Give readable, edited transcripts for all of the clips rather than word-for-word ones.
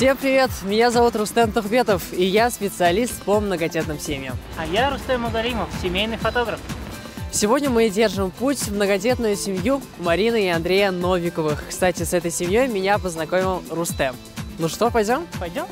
Всем привет! Меня зовут Рустем Тухбетов, и я специалист по многодетным семьям. А я Рустем Угалимов, семейный фотограф. Сегодня мы держим путь в многодетную семью Марины и Андрея Новиковых. Кстати, с этой семьей меня познакомил Рустем. Ну что, пойдем? Пойдем.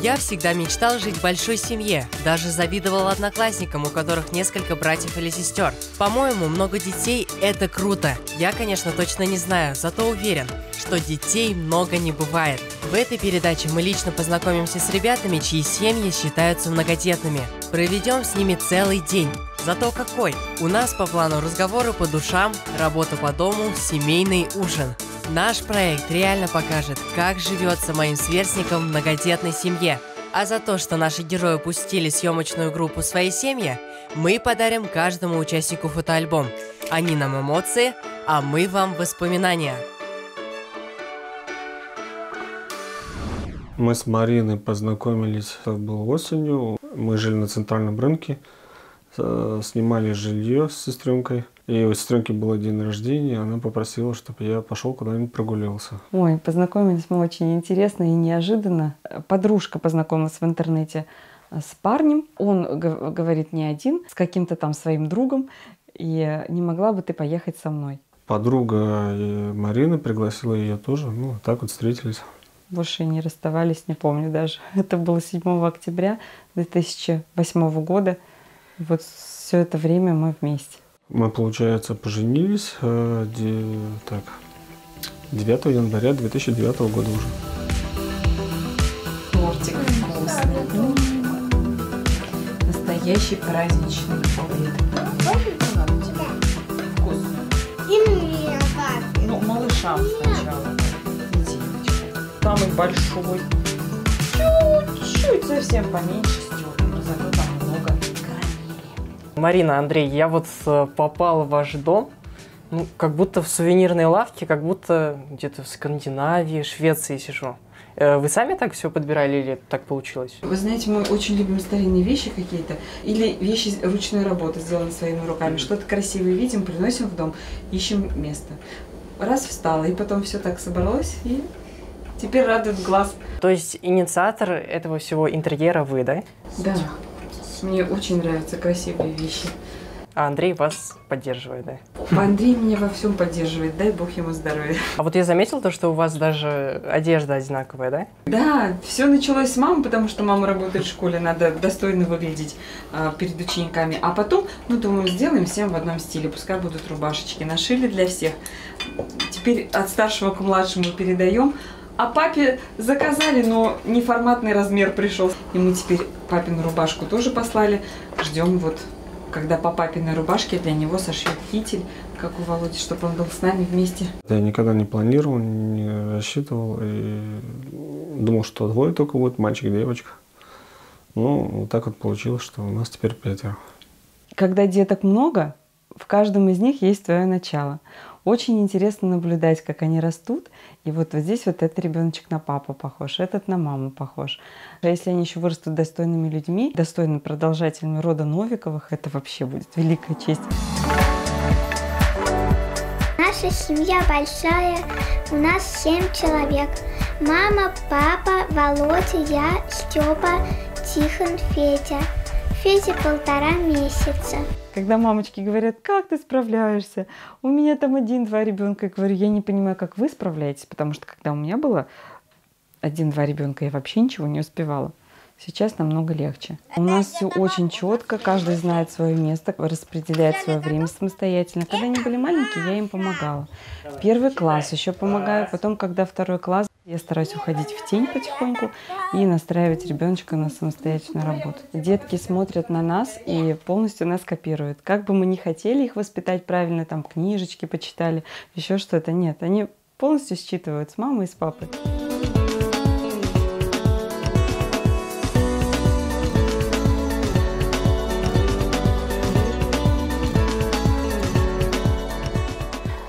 Я всегда мечтал жить в большой семье, даже завидовал одноклассникам, у которых несколько братьев или сестер. По-моему, много детей – это круто. Я, конечно, точно не знаю, зато уверен, что детей много не бывает. В этой передаче мы лично познакомимся с ребятами, чьи семьи считаются многодетными. Проведем с ними целый день. Зато какой! У нас по плану разговоры по душам, работа по дому, семейный ужин. Наш проект реально покажет, как живется моим сверстникам в многодетной семье. А за то, что наши герои пустили съемочную группу своей семьи, мы подарим каждому участнику фотоальбом. Они нам эмоции, а мы вам воспоминания. Мы с Мариной познакомились, это было осенью. Мы жили на центральном рынке, снимали жилье с сестренкой. И у сестренки был день рождения, она попросила, чтобы я пошел куда-нибудь прогулялся. Ой, познакомились мы очень интересно и неожиданно. Подружка познакомилась в интернете с парнем. Он говорит не один, с каким-то там своим другом. И не могла бы ты поехать со мной? Подруга Марина пригласила ее тоже. Ну, так вот встретились. Больше не расставались, не помню даже. Это было 7 октября 2008 года. Вот все это время мы вместе. Мы, получается, поженились 9 января 2009 года уже. Тортик вкусный. Настоящий праздничный обед. Вкусный. И мне, папе. Ну, малышам сначала. И девочкам. Самый большой. Чуть-чуть, совсем поменьше стёк, но зато там много. Марина, Андрей, я вот попал в ваш дом, ну, как будто в сувенирной лавке, как будто где-то в Скандинавии, Швеции сижу. Вы сами так все подбирали или так получилось? Вы знаете, мы очень любим старинные вещи какие-то или вещи ручной работы, сделанные своими руками. Что-то красивое видим, приносим в дом, ищем место. Раз встала, и потом все так собралось, и теперь радует глаз. То есть инициатор этого всего интерьера вы, да? Да. Мне очень нравятся красивые вещи. А Андрей вас поддерживает, да? Андрей меня во всем поддерживает, дай бог ему здоровья. А вот я заметил то, что у вас даже одежда одинаковая, да? Да, все началось с мамы, потому что мама работает в школе, надо достойно выглядеть перед учениками. А потом, ну, думаю, сделаем всем в одном стиле, пускай будут рубашечки. Нашили для всех. Теперь от старшего к младшему передаем. А папе заказали, но неформатный размер пришел. И мы теперь папину рубашку тоже послали. Ждем вот, когда по папиной рубашке для него сошьют китель, как у Володи, чтобы он был с нами вместе. Я никогда не планировал, не рассчитывал. И думал, что двое только будет, мальчик и девочка. Ну, вот так вот получилось, что у нас теперь 5. Когда деток много, в каждом из них есть свое начало. Очень интересно наблюдать, как они растут. И вот здесь вот этот ребеночек на папу похож, этот на маму похож. А если они еще вырастут достойными людьми, достойными продолжателями рода Новиковых, это вообще будет великая честь. Наша семья большая, у нас 7 человек. Мама, папа, Володя, я, Степа, Тихон, Федя. Феде 1,5 месяца. Когда мамочки говорят, как ты справляешься? У меня там 1-2 ребенка. Я говорю, я не понимаю, как вы справляетесь, потому что когда у меня было 1-2 ребенка, я вообще ничего не успевала. Сейчас намного легче. У нас все очень четко, каждый знает свое место, распределяет свое время самостоятельно. Когда они были маленькие, я им помогала. 1 класс еще помогаю, потом, когда 2 класс, я стараюсь уходить в тень потихоньку и настраивать ребеночка на самостоятельную работу. Детки смотрят на нас и полностью нас копируют. Как бы мы ни хотели их воспитать правильно, там книжечки почитали, еще что-то, нет. Они полностью считывают с мамой и с папой.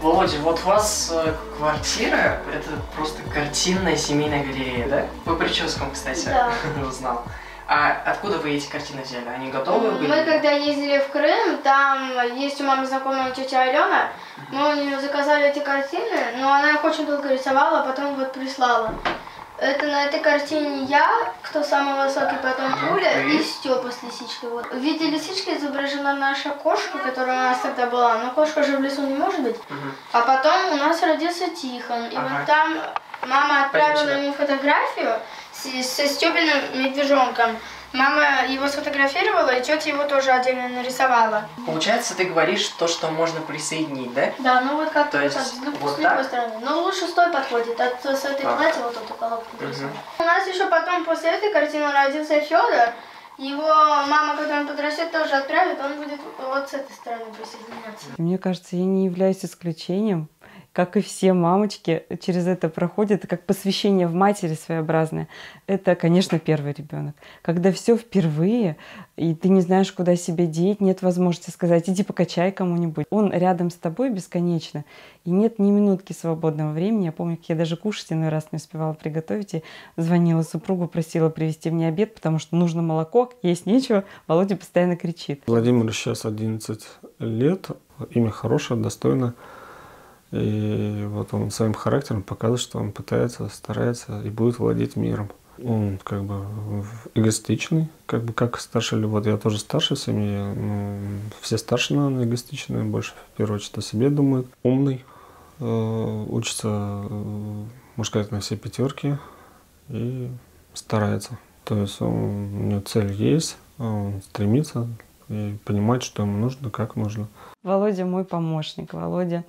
Володя, вот у вас квартира, это просто картинная семейная галерея, да? По прическам, кстати, Да. узнал. А откуда вы эти картины взяли? Они готовы были? Мы когда ездили в Крым, там есть у мамы знакомая тетя Алена, мы у нее заказали эти картины, но она их очень долго рисовала, а потом вот прислала. Это на этой картине я, кто самый высокий, потом Пуля и Степа с лисичкой. Вот. В виде лисички изображена наша кошка, которая у нас тогда была, но кошка же в лесу не может быть. А потом у нас родился Тихон, и вот там мама отправила ему фотографию со Степиным медвежонком. Мама его сфотографировала, и тетя его тоже отдельно нарисовала. Получается, ты говоришь то, что можно присоединить, да? Да, ну вот как-то вот с любой стороны. Но лучше с той подходит, а с этой платья вот эту колобку нарисовала. У нас еще потом после этой картины родился Федор. Его мама, когда он подрастет, тоже отправит, он будет вот с этой стороны присоединяться. Мне кажется, я не являюсь исключением. Как и все мамочки через это проходят, как посвящение в матери своеобразное. Это, конечно, первый ребенок. Когда все впервые, и ты не знаешь, куда себя деть, нет возможности сказать, иди покачай кому-нибудь. Он рядом с тобой бесконечно, и нет ни минутки свободного времени. Я помню, как я даже кушать иной раз не успевала приготовить, и звонила супругу, просила привезти мне обед, потому что нужно молоко, есть нечего. Володя постоянно кричит. Владимиру сейчас 11 лет, имя хорошее, достойное. И вот он своим характером показывает, что он пытается, старается и будет владеть миром. Он как бы эгоистичный, как старший. Вот я тоже старший в семье. Все старшие, наверное, эгоистичные, больше в первую очередь о себе думают. Умный, учится, можно сказать, на все пятерки и старается. То есть у него цель есть, он стремится и понимает, что ему нужно, как нужно. Володя мой помощник. Володя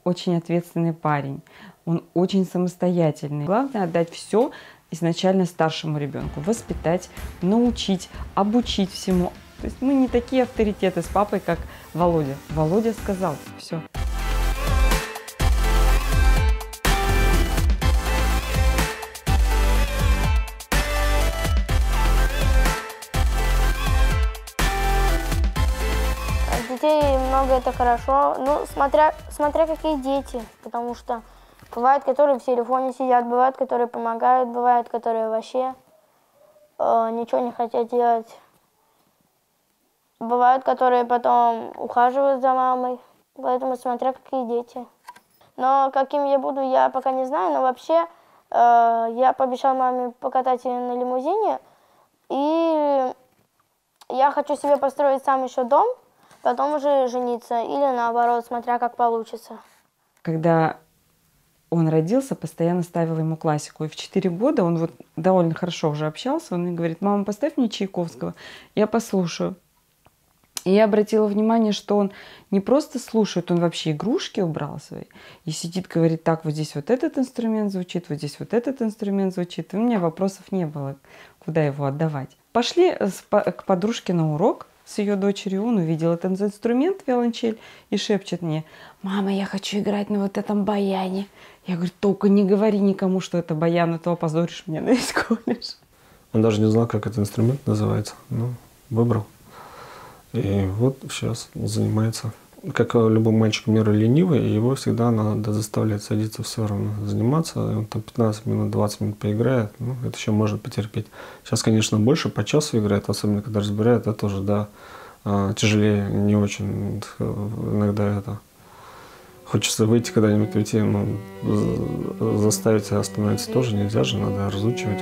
очень ответственный парень, он очень самостоятельный. Главное отдать все изначально старшему ребенку, воспитать, научить, обучить всему. То есть мы не такие авторитеты с папой, как Володя. Володя сказал, все. Детей много, это хорошо, ну, смотря какие дети, потому что бывают, которые в телефоне сидят, бывают, которые помогают, бывают, которые вообще ничего не хотят делать. Бывают, которые потом ухаживают за мамой, поэтому смотря какие дети. Но каким я буду, я пока не знаю, но вообще я пообещала маме покатать ее на лимузине, и я хочу себе построить сам еще дом, потом уже жениться или наоборот, смотря как получится. Когда он родился, постоянно ставила ему классику. И в 4 года он вот довольно хорошо уже общался. Он мне говорит: мама, поставь мне Чайковского, я послушаю. И я обратила внимание, что он не просто слушает, он вообще игрушки убрал свои. И сидит, говорит: так, вот здесь вот этот инструмент звучит, вот здесь вот этот инструмент звучит. И у меня вопросов не было, куда его отдавать. Пошли к подружке на урок с ее дочерью, он увидел этот инструмент, виолончель, и шепчет мне: мама, я хочу играть на вот этом баяне. Я говорю: только не говори никому, что это баян, а то опозоришь меня на весь колледж. Он даже не знал, как этот инструмент называется, но выбрал. И вот сейчас занимается. Как любой мальчик мира ленивый, его всегда надо заставлять садиться все равно заниматься. И он там 15 минут, 20 минут поиграет, ну, это еще можно потерпеть. Сейчас, конечно, больше по часу играет, особенно когда разбирает, это уже, да, тяжелее, не очень. Иногда это хочется выйти когда-нибудь, уйти, но заставить себя остановиться тоже нельзя же, надо разучивать.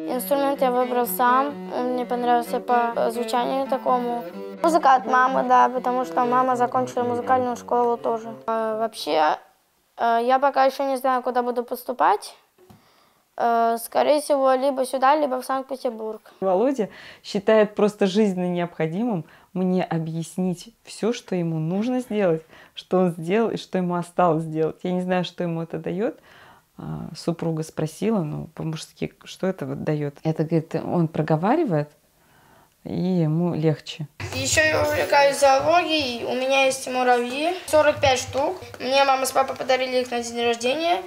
Инструмент я выбрал сам, он мне понравился по звучанию такому. Музыка от мамы, да, потому что мама закончила музыкальную школу тоже. Вообще, я пока еще не знаю, куда буду поступать. Скорее всего, либо сюда, либо в Санкт-Петербург. Володя считает просто жизненно необходимым мне объяснить все, что ему нужно сделать, что он сделал и что ему осталось сделать. Я не знаю, что ему это дает, супруга спросила, ну, по-мужски, что это вот дает. Это, говорит, он проговаривает, и ему легче. Еще я увлекаюсь зоологией. У меня есть муравьи, 45 штук. Мне мама с папой подарили их на день рождения.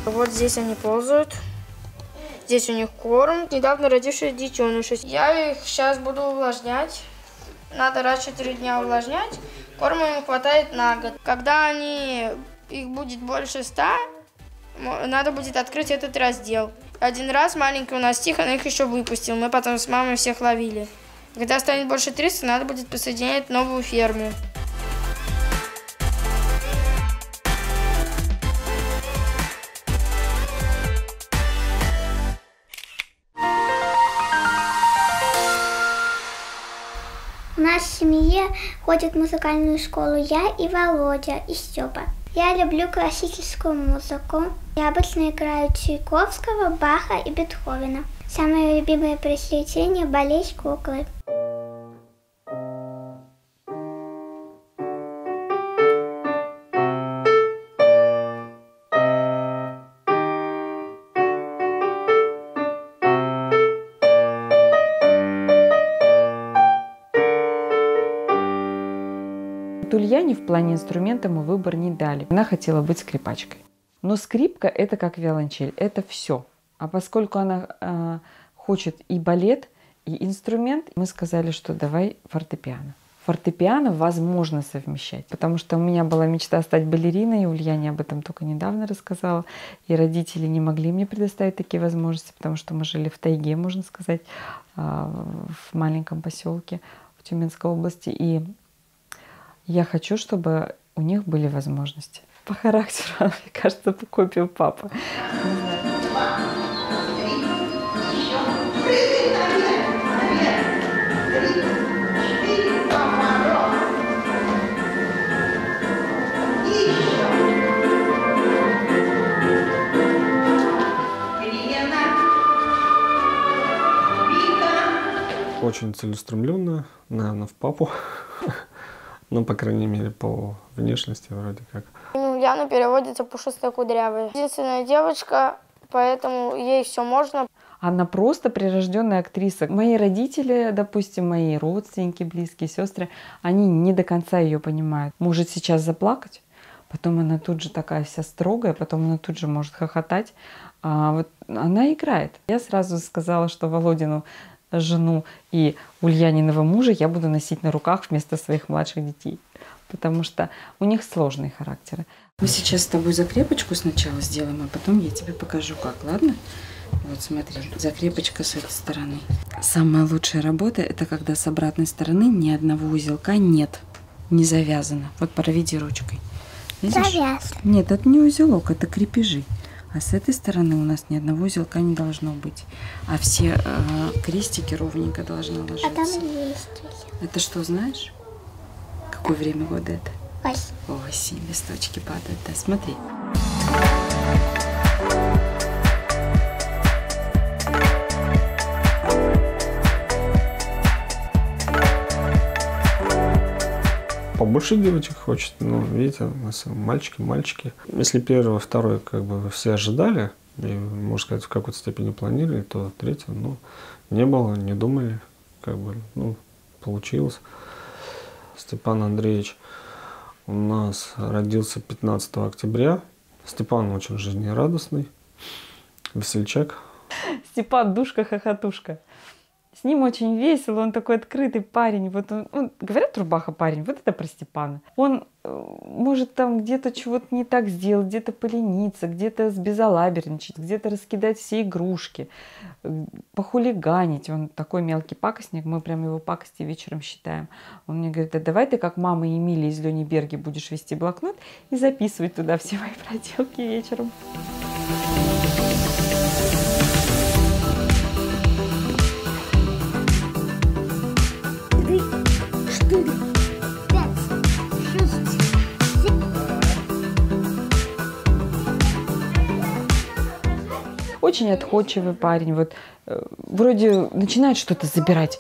Вот здесь они ползают. Здесь у них корм. Недавно родившие детеныши. Я их сейчас буду увлажнять. Надо раз в 4 дня увлажнять. Корма им хватает на год. Когда их будет больше 100, надо будет открыть этот раздел. Один раз маленький у нас Тихон их еще выпустил. Мы потом с мамой всех ловили. Когда станет больше 300, надо будет присоединять новую ферму. У нас в семье ходит в музыкальную школу я и Володя, и Степа. Я люблю классическую музыку. Я обычно играю Чайковского, Баха и Бетховена. Самое любимое произведение – «Болеть куклой». Ульяне в плане инструмента мы выбор не дали. Она хотела быть скрипачкой. Но скрипка – это как виолончель, это все. А поскольку она хочет и балет, и инструмент, мы сказали, что давай фортепиано. Фортепиано возможно совмещать, потому что у меня была мечта стать балериной, и Ульяне об этом только недавно рассказала. И родители не могли мне предоставить такие возможности, потому что мы жили в тайге, можно сказать, в маленьком поселке в Тюменской области. И я хочу, чтобы у них были возможности. По характеру, мне кажется, по копию папы. Очень целеустремленная, наверное, в папу. Ну, по крайней мере, по внешности вроде как. Ульяна переводится пушистая кудрявая. Единственная девочка, поэтому ей все можно. Она просто прирожденная актриса. Мои родители, допустим, мои родственники, близкие, сестры, они не до конца ее понимают. Может сейчас заплакать, потом она тут же такая вся строгая, потом она тут же может хохотать. Вот она играет. Я сразу сказала, что Володину жену и Ульяниного мужа я буду носить на руках вместо своих младших детей, потому что у них сложные характеры. Мы сейчас с тобой закрепочку сначала сделаем, а потом я тебе покажу, как, ладно? Вот смотри, закрепочка с этой стороны. Самая лучшая работа – это когда с обратной стороны ни одного узелка нет, не завязано. Вот проведи ручкой. Видишь? Завязано. Нет, это не узелок, это крепежи. А с этой стороны у нас ни одного узелка не должно быть. А все крестики ровненько должны ложиться. А там есть. Это что, знаешь? Какое время года это? Осень. Осень, листочки падают. Да, смотри. Побольше девочек хочет, но видите, у нас мальчики. Если первый, второй, как бы все ожидали, и, можно сказать, в какой-то степени планировали, то третьего, ну, не было, не думали, как бы, ну, получилось. Степан Андреевич у нас родился 15 октября. Степан очень жизнерадостный, весельчак. Степан душка-хохотушка. С ним очень весело, он такой открытый парень. Вот он, говорят, рубаха парень, вот это про Степана. Он может там где-то чего-то не так сделать, где-то полениться, где-то сбезалаберничать, где-то раскидать все игрушки, похулиганить. Он такой мелкий пакостник, мы прям его пакости вечером считаем. Он мне говорит: а давай ты как мама Эмилия из Лёни-Берги будешь вести блокнот и записывать туда все мои проделки вечером. Очень отходчивый парень. Вот вроде начинает что-то забирать.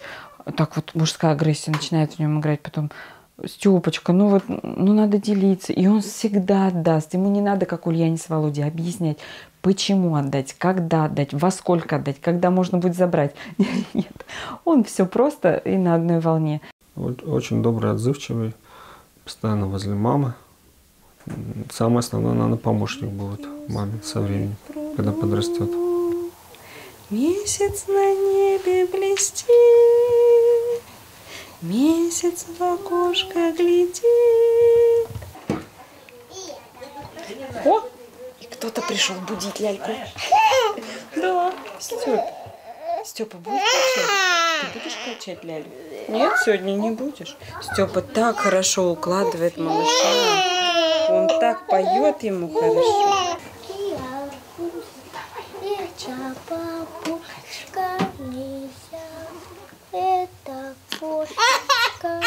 Так вот мужская агрессия начинает в нем играть. Потом Степочка, ну вот, ну надо делиться. И он всегда отдаст. Ему не надо, как Ульяне с Володей, объяснять, почему отдать, когда отдать, во сколько отдать, когда можно будет забрать. Нет, он все просто и на одной волне. Очень добрый, отзывчивый, постоянно возле мамы. Самое основное, наверное, помощник будет маме со временем, когда подрастет. Месяц на небе блестит, месяц в окошко глядит. О, и кто-то пришел будить ляльку. Да, Степа будет качать? Ты будешь качать лялю? Нет, сегодня не будешь. Степа так хорошо укладывает малыша. Он так поет ему хорошо. Это кошечка.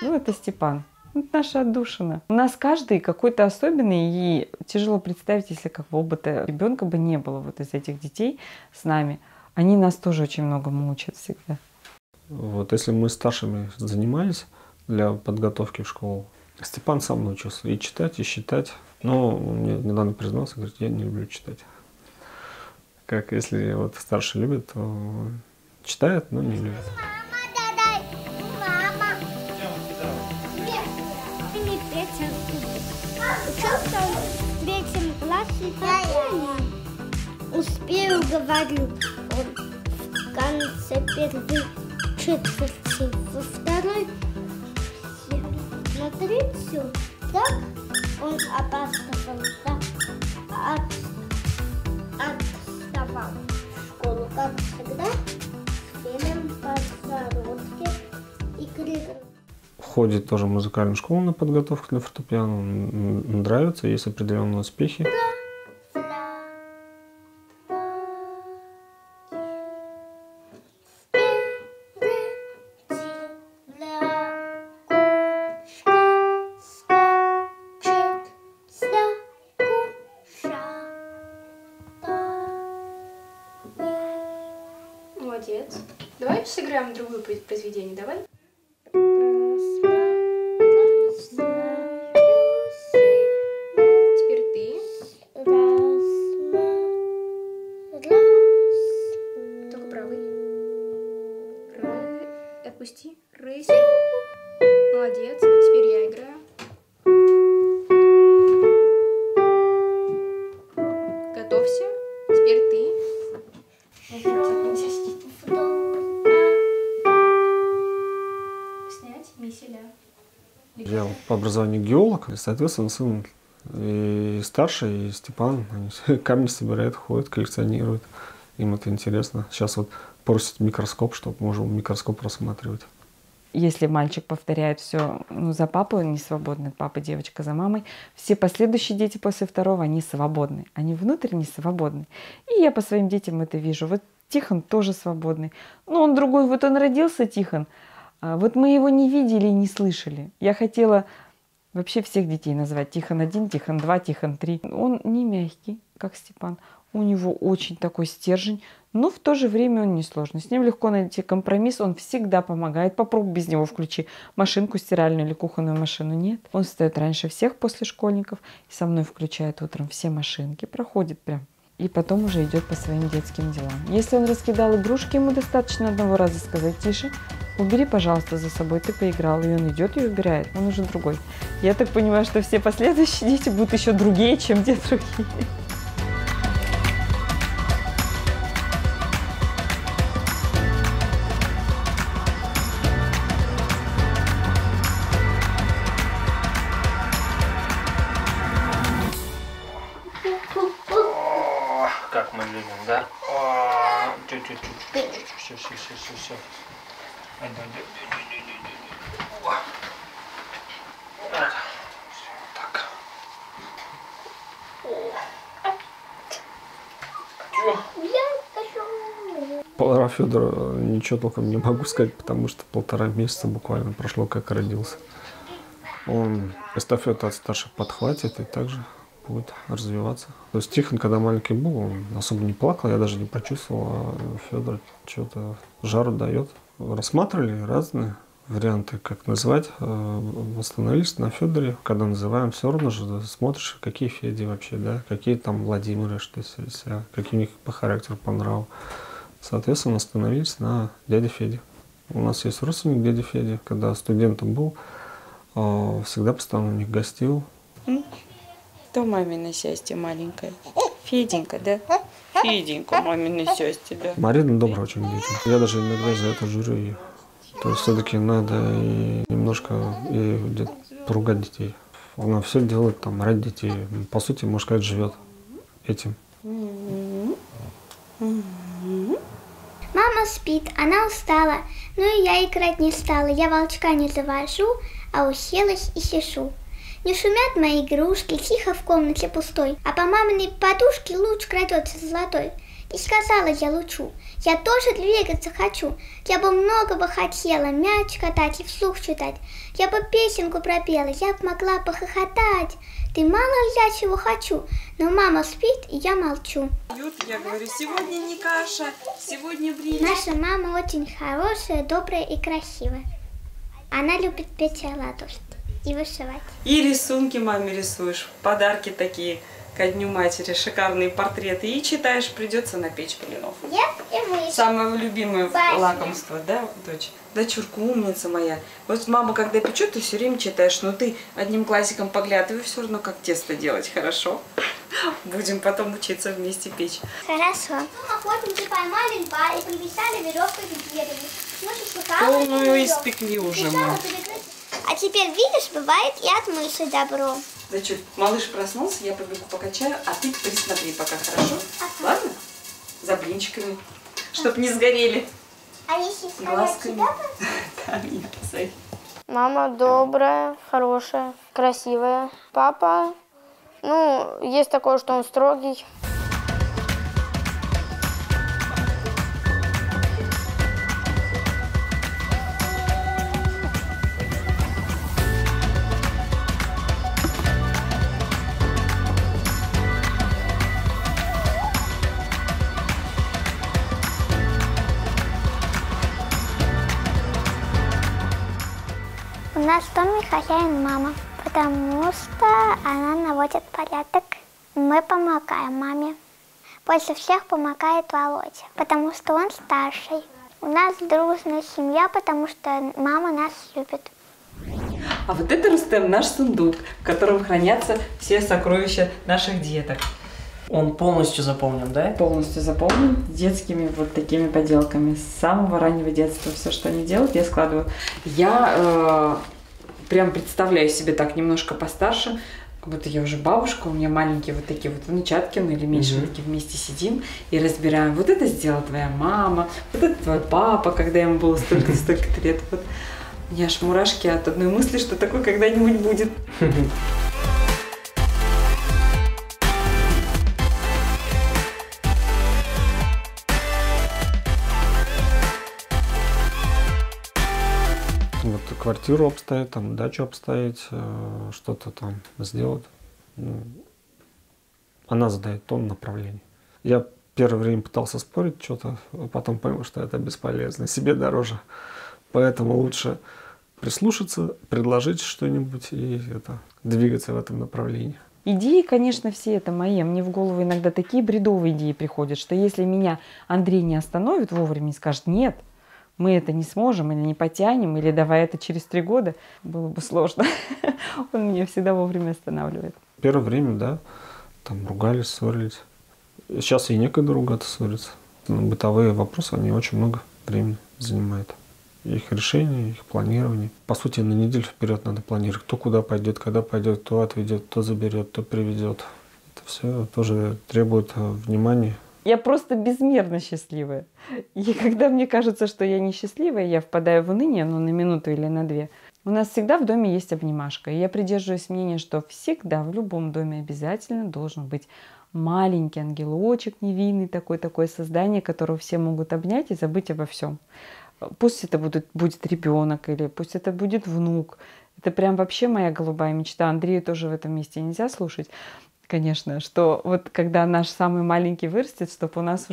Ну, это Степан. Это наша отдушина. У нас каждый какой-то особенный, и тяжело представить, если какого бы то ребенка бы не было вот из этих детей с нами. Они нас тоже очень многому учат всегда. Вот если мы старшими занимались для подготовки в школу, Степан сам научился и читать, и считать. Но он мне недавно признался, говорит, я не люблю читать. Как если вот старший любит, то читает, но не любит. Успею, говорю, он в конце первой четверти, во второй на третью, так он опаздывал, да, отставал в школу, как всегда, с фильмом подбородке и криком. Ходит тоже в музыкальную школу на подготовку для фортепиано, нравится, есть определенные успехи. Молодец. Давай сыграем другое произведение, давай. Теперь ты. Только правый. Отпусти. Рысь. Молодец. Теперь я играю. Готовься. Теперь ты. Снять миселя. Я по образованию геолог, и, соответственно, сын и старший, и Степан, они камни собирают, ходят, коллекционируют. Им это интересно. Сейчас вот просят микроскоп, чтобы можем микроскоп рассматривать. Если мальчик повторяет все, ну, за папу не свободны, папа, девочка за мамой, все последующие дети после второго, они свободны. Они внутренне свободны. И я по своим детям это вижу. Вот Тихон тоже свободный. Ну, он другой, вот он родился, Тихон. Вот мы его не видели и не слышали. Я хотела вообще всех детей назвать. Тихон 1, Тихон 2, Тихон 3. Он не мягкий, как Степан. У него очень такой стержень, но в то же время он не сложный. С ним легко найти компромисс, он всегда помогает. Попробуй без него включи машинку стиральную или кухонную машину. Нет, он встает раньше всех после школьников и со мной включает утром все машинки, проходит прям. И потом уже идет по своим детским делам. Если он раскидал игрушки, ему достаточно одного раза сказать: тише, убери, пожалуйста, за собой, ты поиграл. И он идет и убирает, он уже другой. Я так понимаю, что все последующие дети будут еще другие, чем те другие. Как мы любим, да? Чуть-чуть. Все. Так. Полтора Федора ничего толком не могу сказать, потому что 1,5 месяца буквально прошло, как родился. Он эстафету от старших подхватит и также будет развиваться. То есть Тихон, когда маленький был, он особо не плакал, я даже не почувствовал, а Федор что-то жару дает, рассматривали разные варианты, как назвать. Остановились на Федоре, когда называем, все равно же смотришь, какие Феди вообще, да, какие там Владимиры, что себя, какие у них по характеру, по нраву. Соответственно, остановились на дяде Феде. У нас есть родственник дяди Феди, когда студентом был, всегда постоянно у них гостил. То мамино счастье маленькое. Феденька, да? Феденька, мамино счастье, да? Марина добрая очень к детям. Я даже иногда за это журю ее. То есть все-таки надо и немножко и поругать детей. Она все делает там ради детей. По сути, можно сказать, живет этим. Мама спит, она устала, но и я играть не стала. Я волчка не завожу, а уселась и сижу. Не шумят мои игрушки, тихо в комнате пустой, а по маминой подушке луч крадется золотой. И сказала я лучу, я тоже двигаться хочу. Я бы многого хотела, мяч катать и вслух читать. Я бы песенку пропела, я бы могла похохотать. Ты мало я чего хочу, но мама спит, и я молчу. Я говорю, сегодня не каша, сегодня блин. Наша мама очень хорошая, добрая и красивая. Она любит петь оладушки и вышивать. И рисунки маме рисуешь, подарки такие ко Дню Матери, шикарные портреты. И читаешь, придется напечь блинов. И мы. Самое любимое лакомство, да, дочь? Дочурка, умница моя. Вот мама, когда печет, ты все время читаешь, но ты одним классиком поглядывай, все равно как тесто делать, хорошо? Будем потом учиться вместе печь. Хорошо. Охотники поймали льва и привязали веревкой к дереву. Полную испекли уже мы. А теперь, видишь, бывает и от мыши добро. Дочурка, малыш проснулся, я побегу покачаю, а ты присмотри пока, хорошо? Ладно? За блинчиками, чтоб не сгорели. А если Глазками. Да, меня посадь. Мама добрая, хорошая, красивая. Папа, ну, есть такое, что он строгий. У нас в доме хозяин мама, потому что она наводит порядок. Мы помогаем маме. Больше всех помогает Володя, потому что он старший. У нас дружная семья, потому что мама нас любит. А вот это, Рустем, наш сундук, в котором хранятся все сокровища наших деток. Он полностью заполнен, да? Полностью заполнен детскими вот такими поделками. С самого раннего детства все, что они делают, я складываю. Я прям представляю себе так немножко постарше, как будто я уже бабушка, у меня маленькие вот такие вот внучатки, ну или меньшенькие, вместе сидим и разбираем. Вот это сделала твоя мама, вот это твой папа, когда ему было столько-столько лет. Вот. У меня аж мурашки от одной мысли, что такое когда-нибудь будет. Вот квартиру обставить, там дачу обставить, что-то там сделать. Ну, она задает тон направлений. Я первое время пытался спорить что-то, а потом понял, что это бесполезно, себе дороже. Поэтому лучше прислушаться, предложить что-нибудь и двигаться в этом направлении. Идеи, конечно, все это мои. Мне в голову иногда такие бредовые идеи приходят, что если меня Андрей не остановит вовремя и скажет «нет», мы это не сможем или не потянем, или давай это через 3 года, было бы сложно. Он меня всегда вовремя останавливает. Первое время, да, там ругались, ссорились. Сейчас и некогда ругаться, ссориться. Но бытовые вопросы, они очень много времени занимают. Их решение, их планирование. По сути, на неделю вперед надо планировать. Кто куда пойдет, когда пойдет, кто отведет, кто заберет, кто приведет. Это все тоже требует внимания. Я просто безмерно счастливая. И когда мне кажется, что я несчастливая, я впадаю в уныние, но на минуту или на 2. У нас всегда в доме есть обнимашка. И я придерживаюсь мнения, что всегда в любом доме обязательно должен быть маленький ангелочек невинный, такое создание, которого все могут обнять и забыть обо всем. Пусть это будет ребенок или пусть это будет внук. Это прям вообще моя голубая мечта. Андрею тоже в этом месте нельзя слушать. конечно, что вот когда наш самый маленький вырастет, чтобы у нас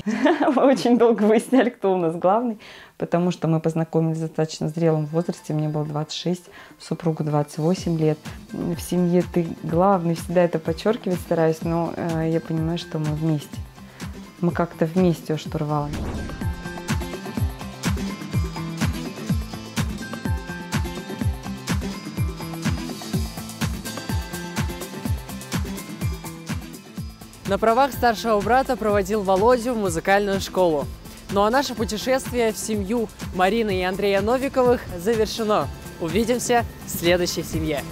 очень долго выясняли, кто у нас главный, потому что мы познакомились в достаточно зрелом возрасте, мне было 26, супругу 28 лет. В семье ты главный, всегда это подчеркивать стараюсь, но я понимаю, что мы вместе. Мы как-то вместе у штурвала. На правах старшего брата проводил Володю в музыкальную школу. Ну а наше путешествие в семью Марины и Андрея Новиковых завершено. Увидимся в следующей семье.